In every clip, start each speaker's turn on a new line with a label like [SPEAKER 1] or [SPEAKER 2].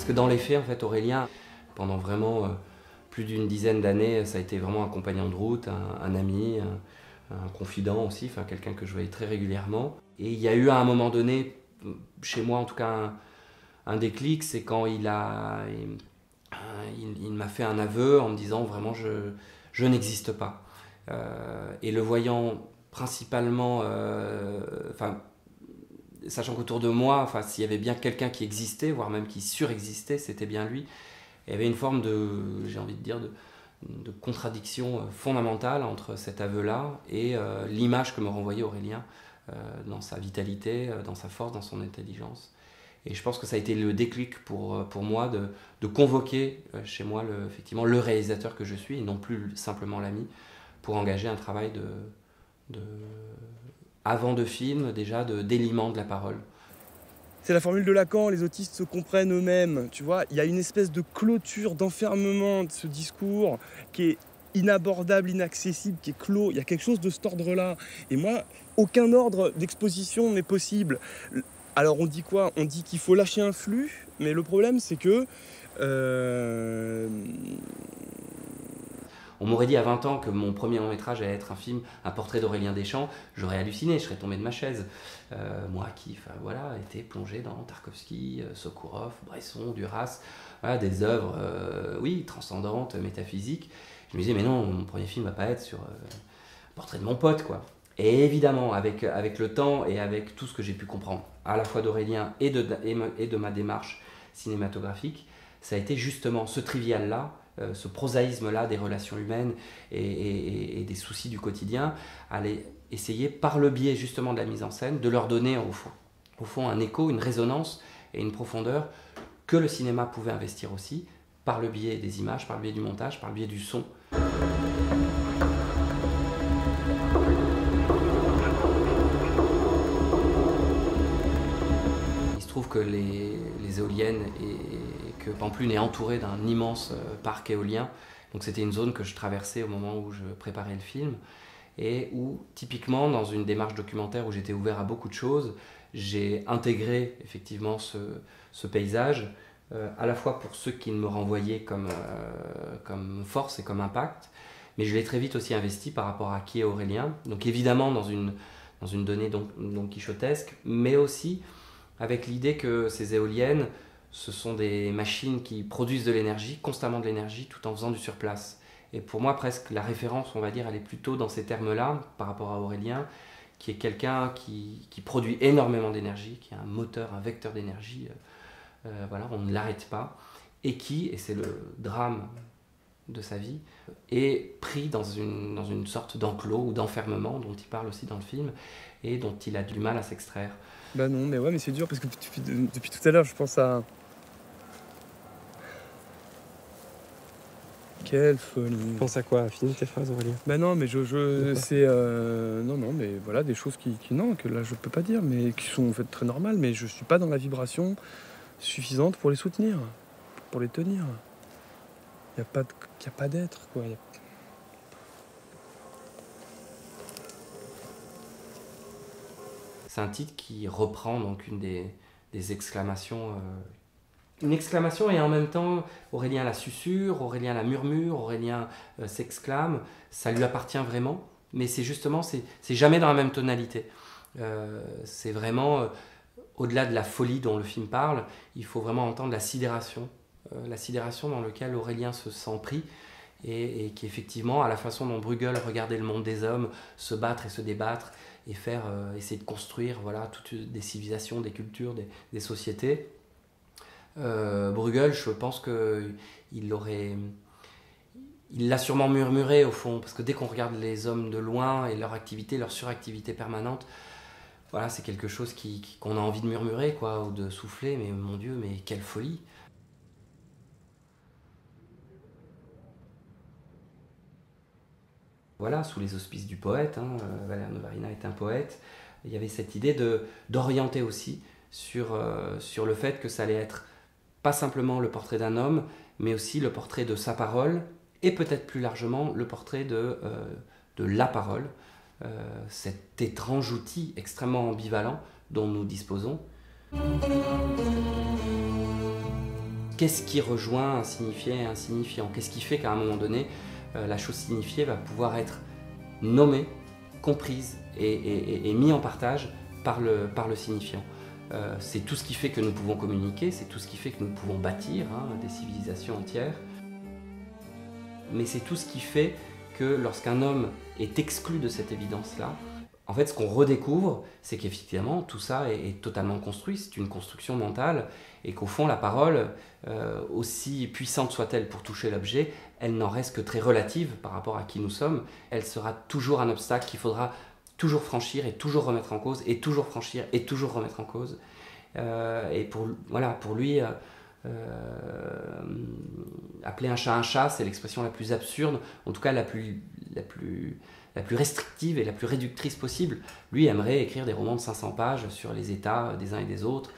[SPEAKER 1] Parce que dans les faits, en fait, Aurélien, pendant vraiment plus d'une dizaine d'années, ça a été vraiment un compagnon de route, un ami, un confident aussi, enfin quelqu'un que je voyais très régulièrement. Et il y a eu à un moment donné, chez moi en tout cas, un déclic, c'est quand il m'a fait un aveu en me disant vraiment je n'existe pas. Et le voyant principalement, sachant qu'autour de moi, s'il y avait bien quelqu'un qui existait, voire même qui surexistait, c'était bien lui. Il y avait une forme de, j'ai envie de dire, de contradiction fondamentale entre cet aveu-là et l'image que me renvoyait Aurélien dans sa vitalité, dans sa force, dans son intelligence. Et je pense que ça a été le déclic pour moi de convoquer chez moi effectivement le réalisateur que je suis, et non plus simplement l'ami, pour engager un travail avant de film, déjà, d'éléments de la parole.
[SPEAKER 2] C'est la formule de Lacan, les autistes se comprennent eux-mêmes, tu vois. Il y a une espèce de clôture, d'enfermement de ce discours qui est inabordable, inaccessible, qui est clos. Il y a quelque chose de cet ordre-là. Et moi, aucun ordre d'exposition n'est possible. Alors on dit quoi? On dit qu'il faut lâcher un flux, mais le problème c'est que...
[SPEAKER 1] On m'aurait dit à 20 ans que mon premier long métrage allait être un film, un portrait d'Aurélien Deschamps, j'aurais halluciné, je serais tombé de ma chaise. Moi qui était plongé dans Tarkovsky, Sokourov, Bresson, Duras, voilà, des œuvres transcendantes, métaphysiques. Je me disais mais non, mon premier film ne va pas être sur un portrait de mon pote, quoi. Et évidemment, avec le temps et avec tout ce que j'ai pu comprendre, à la fois d'Aurélien et de ma démarche cinématographique, ça a été justement ce trivial-là, ce prosaïsme-là des relations humaines et des soucis du quotidien, aller essayer par le biais justement de la mise en scène, de leur donner au fond un écho, une résonance et une profondeur que le cinéma pouvait investir aussi, par le biais des images, par le biais du montage, par le biais du son. Il se trouve que les éoliennes et que Pampelune est entouré d'un immense parc éolien. Donc c'était une zone que je traversais au moment où je préparais le film et où typiquement dans une démarche documentaire où j'étais ouvert à beaucoup de choses, j'ai intégré effectivement ce paysage à la fois pour ceux qui me renvoyaient comme force et comme impact, mais je l'ai très vite aussi investi par rapport à qui est Aurélien. Donc évidemment dans une donnée donc quichotesque, mais aussi avec l'idée que ces éoliennes, ce sont des machines qui produisent de l'énergie, constamment de l'énergie, tout en faisant du surplace. Et pour moi, presque la référence, on va dire, elle est plutôt dans ces termes-là, par rapport à Aurélien, qui est quelqu'un qui produit énormément d'énergie, qui est un moteur, un vecteur d'énergie, on ne l'arrête pas, et qui, et c'est le drame de sa vie, est pris dans une sorte d'enclos ou d'enfermement, dont il parle aussi dans le film, et dont il a du mal à s'extraire.
[SPEAKER 2] Bah non, mais ouais, mais c'est dur, parce que depuis tout à l'heure, je pense à... Quelle folie.
[SPEAKER 3] Tu penses à quoi? Finis tes phrases, Aurélien.
[SPEAKER 2] Bah non, mais c'est... Non, mais voilà, des choses que là, je peux pas dire, mais qui sont en fait très normales, mais je suis pas dans la vibration suffisante pour les soutenir, pour les tenir. Il n'y a pas d'être, quoi.
[SPEAKER 1] C'est un titre qui reprend donc une des exclamations... Une exclamation et en même temps, Aurélien la susurre, Aurélien la murmure, Aurélien s'exclame, ça lui appartient vraiment, mais c'est justement, c'est jamais dans la même tonalité. C'est vraiment, au-delà de la folie dont le film parle, il faut vraiment entendre la sidération dans laquelle Aurélien se sent pris, et qui effectivement, à la façon dont Bruegel regardait le monde des hommes se battre et se débattre, et essayer de construire toutes des civilisations, des cultures, des sociétés, Bruegel, je pense qu'il l'a sûrement murmuré au fond, parce que dès qu'on regarde les hommes de loin et leur activité, leur suractivité permanente, voilà, c'est quelque chose qu'on a envie de murmurer, quoi, ou de souffler, mais mon Dieu, mais quelle folie! Voilà, sous les auspices du poète, Valère Novarina est un poète, il y avait cette idée d'orienter aussi sur le fait que ça allait être pas simplement le portrait d'un homme, mais aussi le portrait de sa parole, et peut-être plus largement le portrait de la parole, cet étrange outil extrêmement ambivalent dont nous disposons. qu'est-ce qui rejoint un signifié et un signifiant? Qu'est-ce qui fait qu'à un moment donné, la chose signifiée va pouvoir être nommée, comprise et mise en partage par le signifiant? C'est tout ce qui fait que nous pouvons communiquer, c'est tout ce qui fait que nous pouvons bâtir des civilisations entières. Mais c'est tout ce qui fait que lorsqu'un homme est exclu de cette évidence-là, en fait, ce qu'on redécouvre, c'est qu'effectivement, tout ça est totalement construit, c'est une construction mentale, et qu'au fond, la parole, aussi puissante soit-elle pour toucher l'objet, elle n'en reste que très relative par rapport à qui nous sommes. Elle sera toujours un obstacle qu'il faudra toujours franchir et toujours remettre en cause, et toujours franchir et toujours remettre en cause. Et pour lui, appeler un chat, c'est l'expression la plus absurde, en tout cas la plus restrictive et la plus réductrice possible. Lui aimerait écrire des romans de 500 pages sur les états des uns et des autres.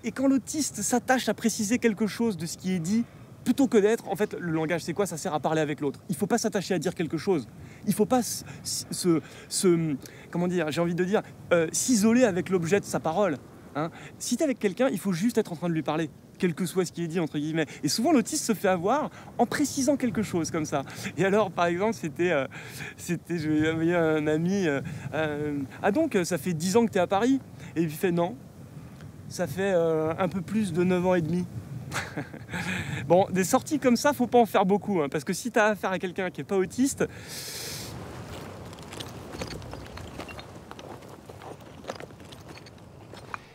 [SPEAKER 2] Et quand l'autiste s'attache à préciser quelque chose de ce qui est dit, plutôt que d'être, en fait, le langage, c'est quoi? Ça sert à parler avec l'autre. Il ne faut pas s'attacher à dire quelque chose. Il ne faut pas comment dire, j'ai envie de dire, s'isoler avec l'objet de sa parole. Hein. Si tu es avec quelqu'un, il faut juste être en train de lui parler, quel que soit ce qui est dit, entre guillemets. Et souvent, l'autiste se fait avoir en précisant quelque chose comme ça. Et alors, par exemple, je lui ai envoyé un ami, ah donc, ça fait 10 ans que tu es à Paris? Et il fait non, ça fait un peu plus de 9 ans et demi. Bon, des sorties comme ça, faut pas en faire beaucoup, hein, parce que si tu as affaire à quelqu'un qui n'est pas autiste,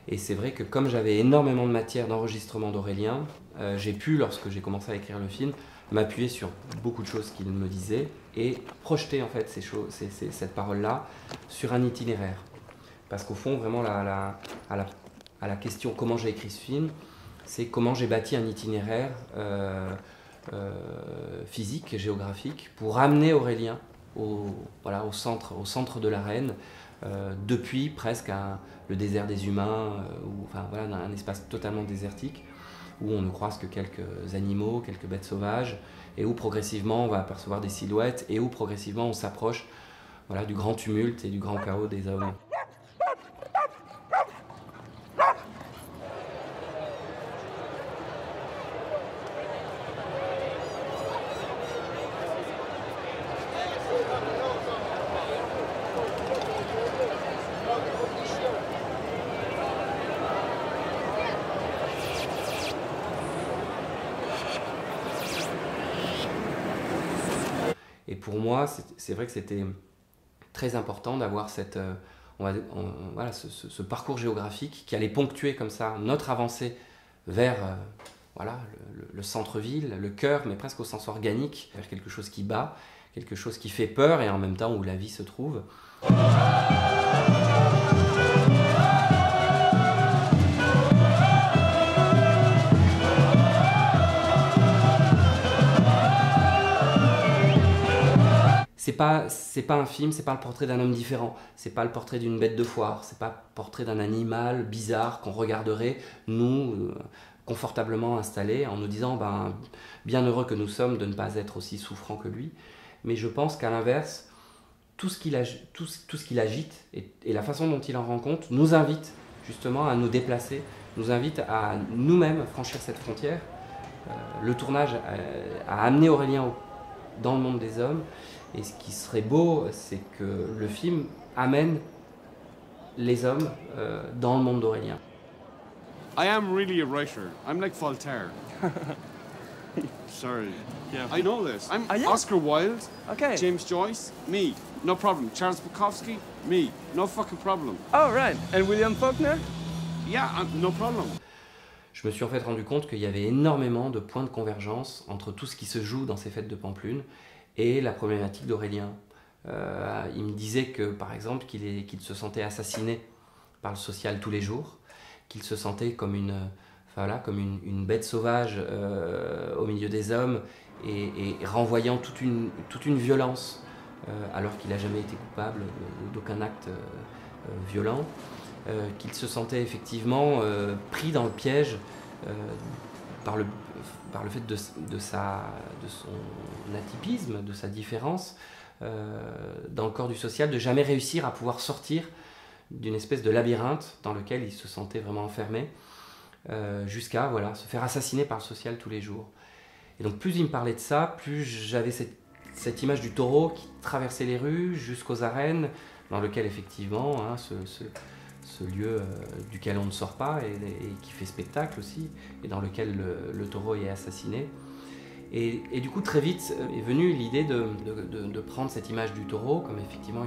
[SPEAKER 1] et c'est vrai que comme j'avais énormément de matière d'enregistrement d'Aurélien, j'ai pu, lorsque j'ai commencé à écrire le film, m'appuyer sur beaucoup de choses qu'il me disait et projeter en fait cette parole-là sur un itinéraire. Parce qu'au fond, vraiment, à la question comment j'ai écrit ce film, c'est comment j'ai bâti un itinéraire physique et géographique pour amener Aurélien au centre de l'arène, depuis presque le désert des humains, un espace totalement désertique, où on ne croise que quelques animaux, quelques bêtes sauvages, et où progressivement on va apercevoir des silhouettes, et où progressivement on s'approche du grand tumulte et du grand chaos des hommes. Et pour moi, c'est vrai que c'était très important d'avoir ce parcours géographique qui allait ponctuer comme ça notre avancée vers le centre-ville, le cœur, mais presque au sens organique, vers quelque chose qui bat, quelque chose qui fait peur et en même temps où la vie se trouve. C'est pas un film, c'est pas le portrait d'un homme différent, c'est pas le portrait d'une bête de foire, c'est pas le portrait d'un animal bizarre qu'on regarderait, nous, confortablement installés, en nous disant bien heureux que nous sommes de ne pas être aussi souffrants que lui. Mais je pense qu'à l'inverse, tout ce qu'il agite et la façon dont il en rend compte nous invite justement à nous déplacer, nous invite à nous-mêmes franchir cette frontière. Le tournage a amené Aurélien dans le monde des hommes. Et ce qui serait beau, c'est que le film amène les hommes dans le monde d'Aurélien.
[SPEAKER 4] I am really a writer. I'm like Voltaire. Sorry. Yeah. I know this. I'm
[SPEAKER 2] yeah?
[SPEAKER 4] Oscar Wilde,
[SPEAKER 2] Okay.
[SPEAKER 4] James Joyce, me. No problem. Charles Bukowski, me. No fucking problem.
[SPEAKER 2] Oh right. And William Faulkner?
[SPEAKER 4] Yeah, no problem.
[SPEAKER 1] Je me suis en fait rendu compte qu'il y avait énormément de points de convergence entre tout ce qui se joue dans ces fêtes de Pampelune et la problématique d'Aurélien. Il me disait que, par exemple, qu'il se sentait assassiné par le social tous les jours, qu'il se sentait comme une bête sauvage au milieu des hommes et renvoyant toute une violence, alors qu'il n'a jamais été coupable d'aucun acte violent, qu'il se sentait effectivement pris dans le piège par le fait de son atypisme, de sa différence dans le corps du social, de jamais réussir à pouvoir sortir d'une espèce de labyrinthe dans lequel il se sentait vraiment enfermé. jusqu'à voilà, se faire assassiner par le social tous les jours. Et donc plus il me parlait de ça, plus j'avais cette image du taureau qui traversait les rues jusqu'aux arènes, dans lequel effectivement, hein, ce lieu duquel on ne sort pas et qui fait spectacle aussi, et dans lequel le taureau est assassiné. Et du coup, très vite est venue l'idée de prendre cette image du taureau comme effectivement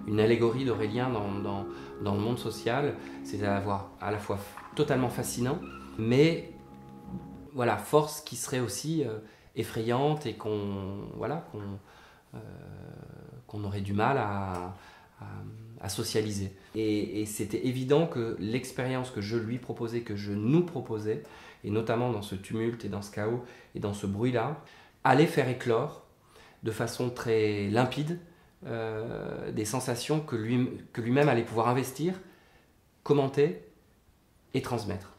[SPEAKER 1] une allégorie d'Aurélien dans le monde social. C'est à la fois totalement fascinant, mais voilà, force qui serait aussi effrayante et qu'on aurait du mal à socialiser. Et c'était évident que l'expérience que je lui proposais, que je nous proposais, et notamment dans ce tumulte et dans ce chaos et dans ce bruit-là, allait faire éclore de façon très limpide des sensations que lui-même allait pouvoir investir, commenter et transmettre.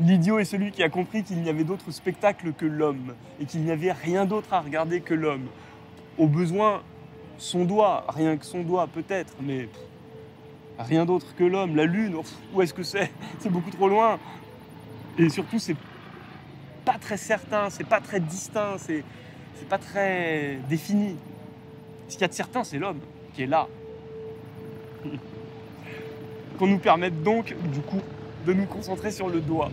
[SPEAKER 2] L'idiot est celui qui a compris qu'il n'y avait d'autre spectacle que l'homme et qu'il n'y avait rien d'autre à regarder que l'homme. Au besoin, son doigt, rien que son doigt peut-être, mais rien d'autre que l'homme. La lune, où est-ce que c'est? C'est beaucoup trop loin. Et surtout, c'est pas très certain, c'est pas très distinct, c'est pas très défini. Ce qu'il y a de certain, c'est l'homme qui est là. Qu'on nous permette donc, du coup, de nous concentrer sur le doigt.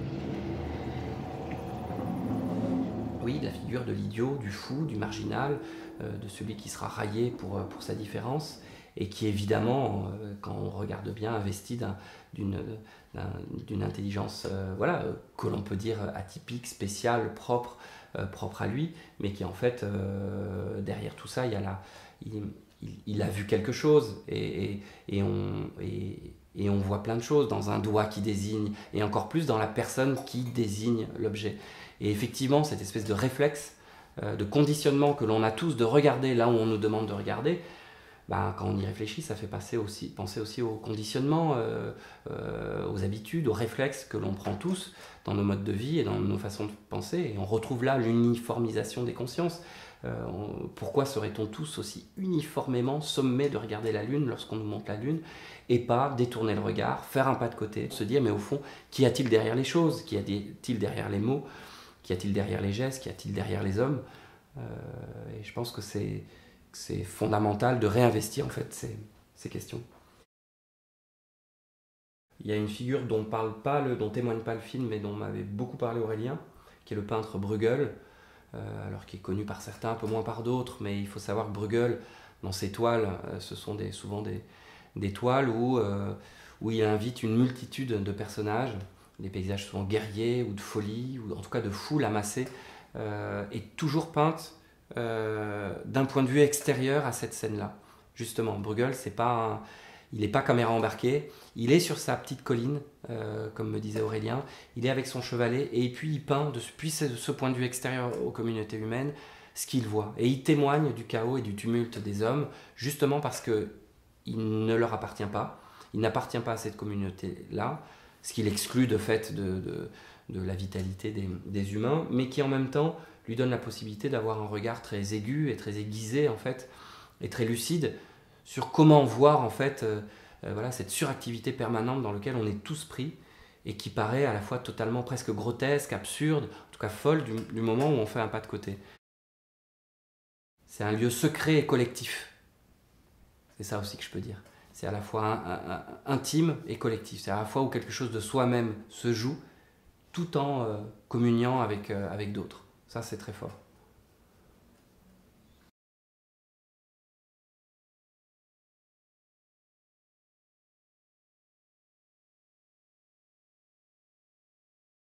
[SPEAKER 1] Oui, la figure de l'idiot, du fou, du marginal, de celui qui sera raillé pour sa différence et qui évidemment, quand on regarde bien, investi d'une intelligence que l'on peut dire atypique, spéciale, propre à lui, mais qui en fait, derrière tout ça, il a vu quelque chose et on voit plein de choses dans un doigt qui désigne, et encore plus dans la personne qui désigne l'objet. Et effectivement, cette espèce de réflexe, de conditionnement que l'on a tous de regarder là où on nous demande de regarder, quand on y réfléchit, ça fait penser aussi au conditionnement, aux habitudes, aux réflexes que l'on prend tous dans nos modes de vie et dans nos façons de penser. Et on retrouve là l'uniformisation des consciences. Pourquoi serait-on tous aussi uniformément sommés de regarder la Lune lorsqu'on nous montre la Lune et pas détourner le regard, faire un pas de côté, se dire mais au fond, qu'y a-t-il derrière les choses? Qu'y a-t-il derrière les mots? Qu'y a-t-il derrière les gestes? Qu'y a-t-il derrière les hommes? Et je pense que c'est fondamental de réinvestir en fait ces questions. Il y a une figure dont témoigne pas le film, mais dont m'avait beaucoup parlé Aurélien, qui est le peintre Bruegel, alors qui est connu par certains, un peu moins par d'autres, mais il faut savoir que Bruegel, dans ses toiles, ce sont souvent des toiles où il invite une multitude de personnages, des paysages souvent guerriers ou de folie, ou en tout cas de foules amassées, et toujours peintes d'un point de vue extérieur à cette scène-là. Justement, Bruegel, il n'est pas caméra embarquée, il est sur sa petite colline, comme me disait Aurélien, il est avec son chevalet, et puis il peint depuis ce point de vue extérieur aux communautés humaines ce qu'il voit. Et il témoigne du chaos et du tumulte des hommes, justement parce qu'il ne leur appartient pas, il n'appartient pas à cette communauté-là, ce qui l'exclut de fait de la vitalité des humains, mais qui en même temps lui donne la possibilité d'avoir un regard très aigu et très aiguisé en fait, et très lucide sur comment voir en fait cette suractivité permanente dans laquelle on est tous pris et qui paraît à la fois totalement presque grotesque, absurde, en tout cas folle du moment où on fait un pas de côté. C'est un lieu secret et collectif. C'est ça aussi que je peux dire. C'est à la fois intime et collectif. C'est à la fois où quelque chose de soi-même se joue tout en communiant avec d'autres. Ça, c'est très fort.